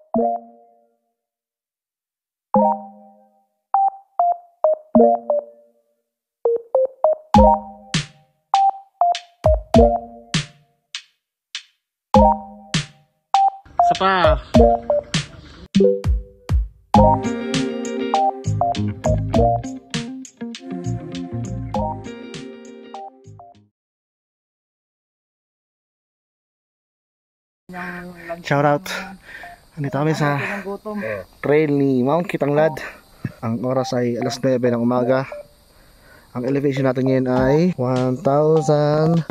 Isa pa. Shout out. Andito kami sa trail ni Mount Kitanglad. Ang oras ay alas 9 ng umaga. Ang elevation natin ngayon ay 1,700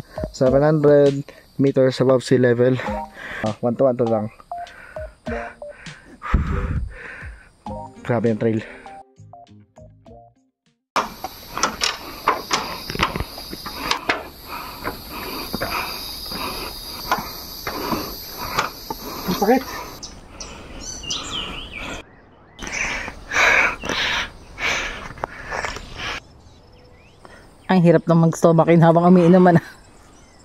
meters above sea level. 1 to 1 to lang. Grabe yung trail. Sakit. Ang hirap na mag-stomakin habang umiinom man.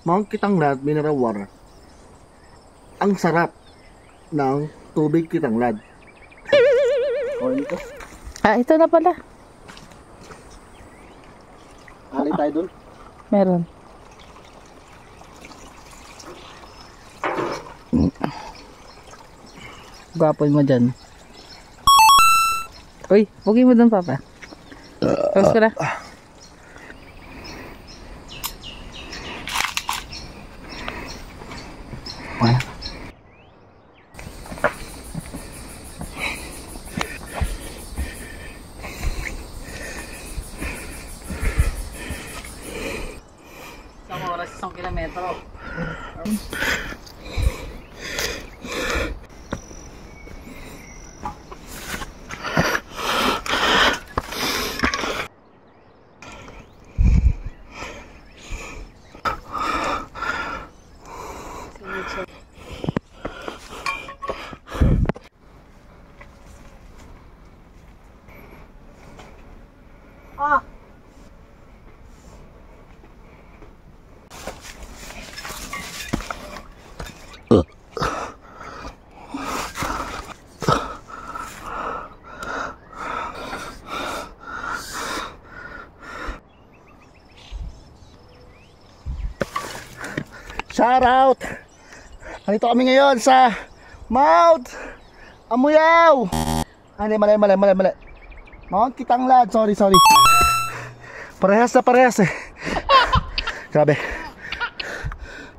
Mount Kitanglad Mineral Water. Ang sarap ng tubig Kitanglad. O ito. Ito na pala. Hali tayo dun. Meron. Gwapon mo dyan. Uy, huwagin mo dun, Papa. Tapos ko na. Isang oras, 1 kilometro. Shout out! Nandito kami ngayon sa Mount Amuyaw! Hindi, mali. Mount Kitanglad, sorry. Parehas eh. Grabe.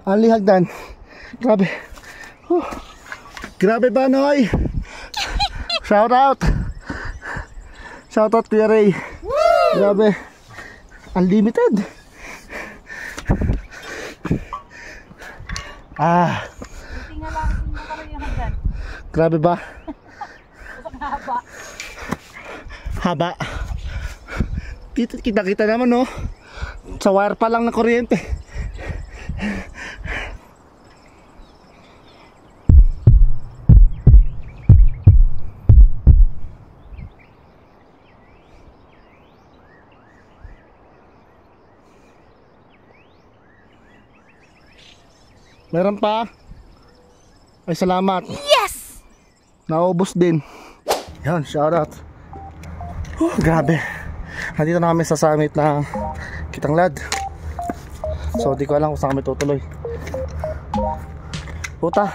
Ang lihagdan. Grabe. Grabe ba, Noy? Shout out Kuya Ray. Grabe. Unlimited. Grabe ba? Haba. Kita naman, no? Sa wire pa lang na kuryente. Meron pa? Ay, salamat. Yes! Naubos din. Yan, shoutout. Grabe. Nandito na kami sa summit ng Kitanglad. So, di ko alam kung saan kami tutuloy. Puta.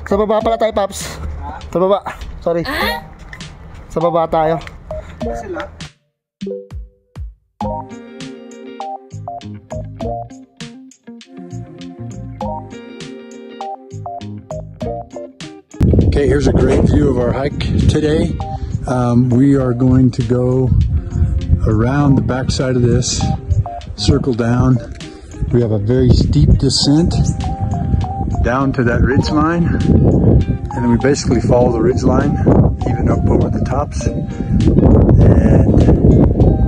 Sa baba pala tayo, Paps. Sa baba. Sorry. Sa baba tayo. Sila? Okay, here's a great view of our hike today. We are going to go around the backside of this, circle down. We have a very steep descent down to that ridge line, and then we basically follow the ridge line even up over the tops. And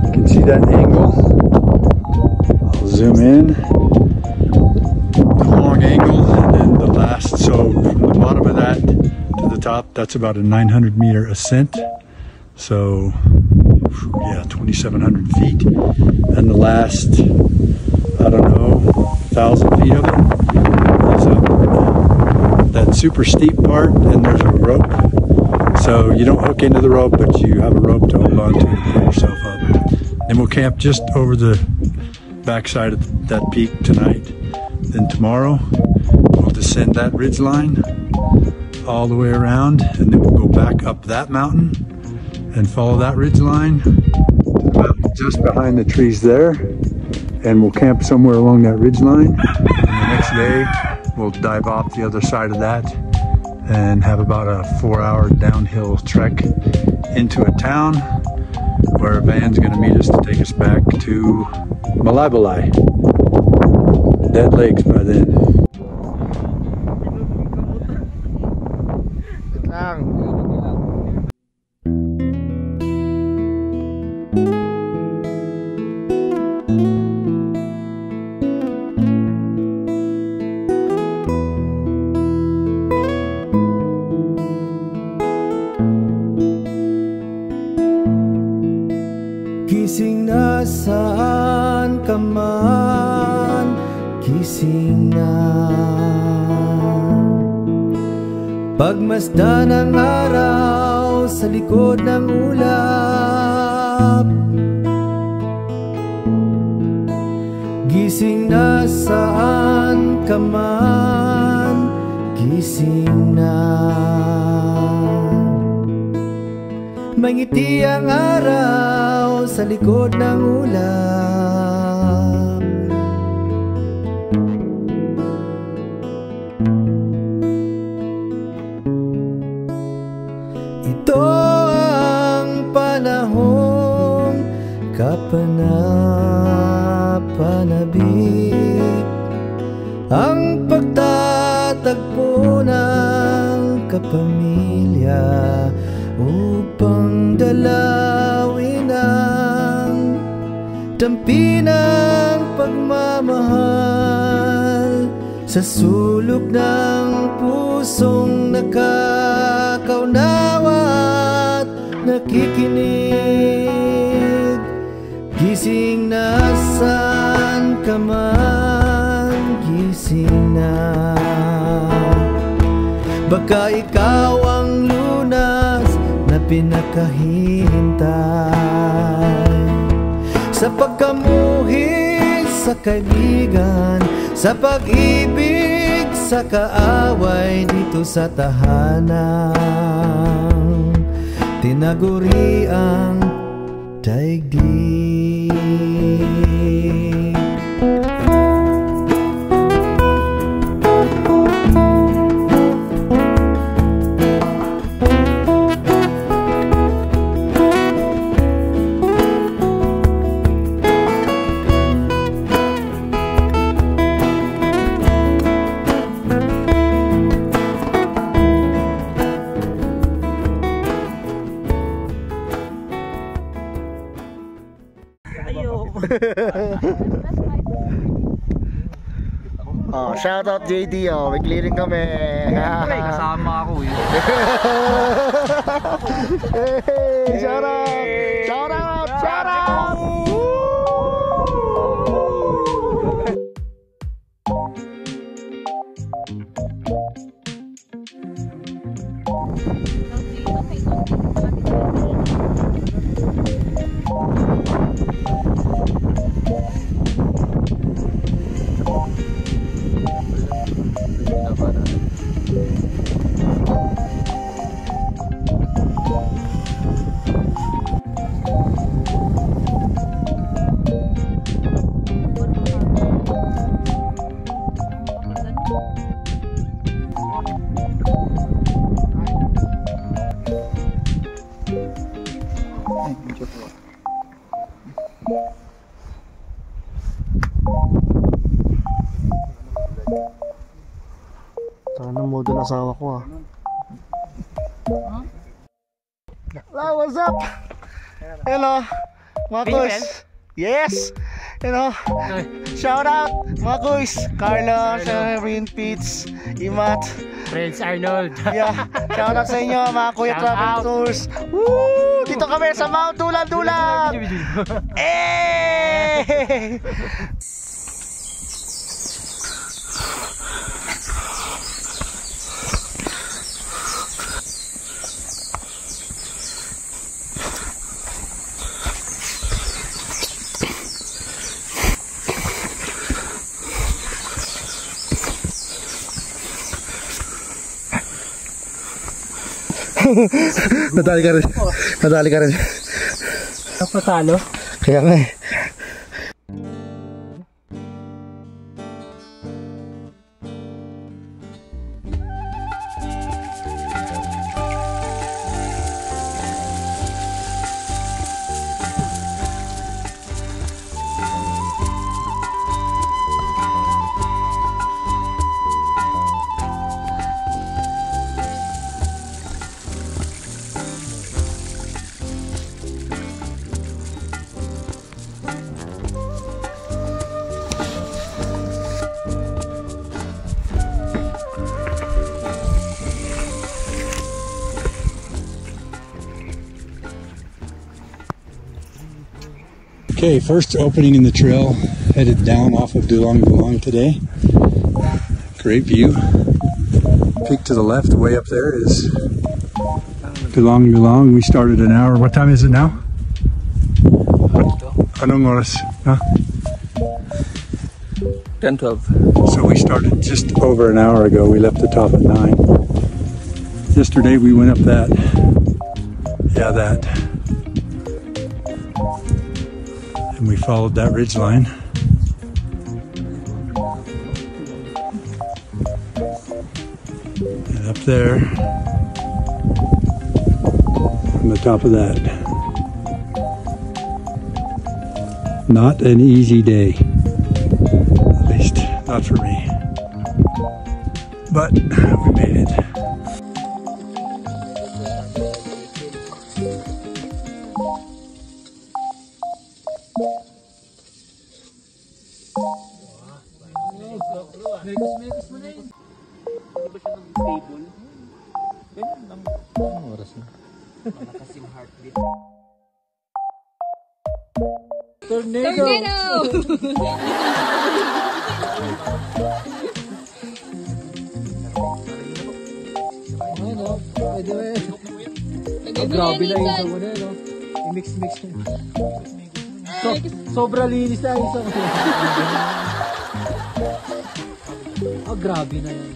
you can see that angle. I'll zoom in. The long angle, and then the last, so from the bottom of that to the top, that's about a 900 meter ascent. So yeah, 2,700 feet. And the last, I don't know, 1,000 feet of it is up that super steep part, and there's a rope So you don't hook into the rope, but you have a rope to hold on to pull yourself up. Then we'll camp just over the backside of that peak tonight. Then tomorrow we'll descend that ridge line all the way around, and then we'll go back up that mountain and follow that ridge line to the mountain just behind the trees there, and we'll camp somewhere along that ridge line. And the next day we'll dive off the other side of that and have about a 4-hour downhill trek into a town where a van's going to meet us to take us back to Malabalay. Dead lakes by then. Gising na saan ka man, gising na. Pagmasdan ang araw sa likod ng ulap. Gising na saan ka man, gising na. May ngiti ang araw sa likod ng ulap. Ito ang panahong kapanapanabik, ang pagtatagpo ng kapamilya upang dalawin ang dampi ng pagmamahal sa sulok ng pusong nakakaunawa at nakikinig. Gising na saan ka man, gising na. Baka ikaw ang lunas na pinakahihintay sa pagkamuhi sa kaibigan, sa pag-ibig, sa kaaway dito sa tahanang tinaguriang daigdig. Oh, shout out JD, oh, may clearing kami. Siyempre, kasama ako eh. Hey, shout out! Shout out! Shout out! Sana modo ng asawa ko ah. Hello, what's up? Hello, mga kuys. Yes! Shout out mga kuys. Carlos, Rin, Pitts, Imat, Prince Arnold. yeah, shout out sa inyo mga Kuya Travel Tours. Woo! Dito kami sa Mount Dulag-Dulag. Eh! Nadali ka rin. Nadali ka rin. Napatalo. Kaya nga eh. Okay, first opening in the trail, headed down off of Dulong Dulong today. Great view. Peak to the left, way up there is Dulong Dulong. We started an hour. What time is it now? Anong oras? Huh? 10-12. So we started just over an hour ago. We left the top at 9. Yesterday we went up that. Yeah, that. And we followed that ridge line. And up there, on the top of that. Not an easy day. At least, not for me. But we made it. Megas mo na yun. Hindi ba siya nag-stable? Ganyan lang. Anong oras na? Malakas yung heartbeat. Tornado! Ano? Pwede ba yun? Grabe na yung sawa na yun, no? I-mix-mix yun. Sobra linis na yung sawa. Oh, grabe na yan.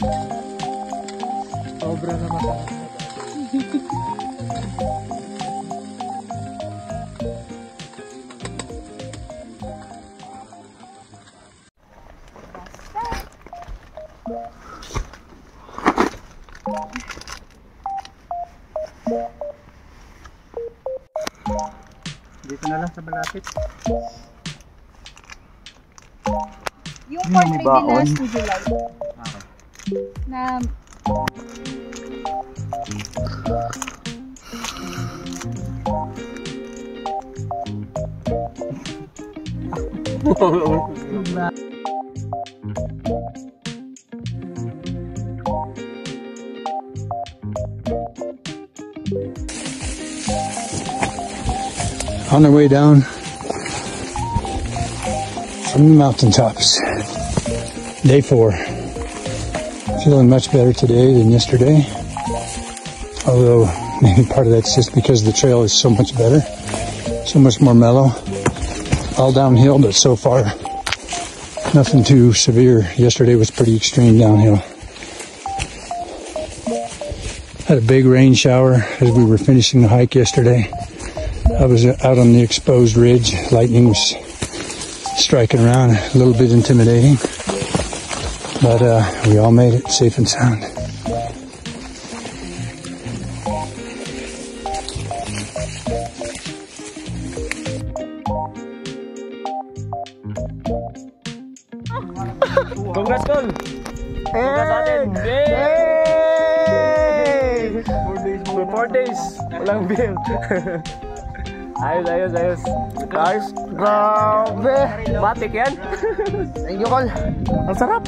Sobra na masarap. Dito na lang sa malapit. Yung portrait din last July. Na On our way down from the mountaintops. Day 4. Feeling much better today than yesterday. Although maybe part of that's just because the trail is so much better, so much more mellow. All downhill, but so far nothing too severe. Yesterday was pretty extreme downhill. Had a big rain shower as we were finishing the hike yesterday. I was out on the exposed ridge. Lightning was striking around, a little bit intimidating. But we all made it safe and sound. Congrats, Tol! Congrats natin! Yay! 4 days! Walang bill! Ayos. Guys, grabe. Matik yan! Thank you, Col. Ang sarap.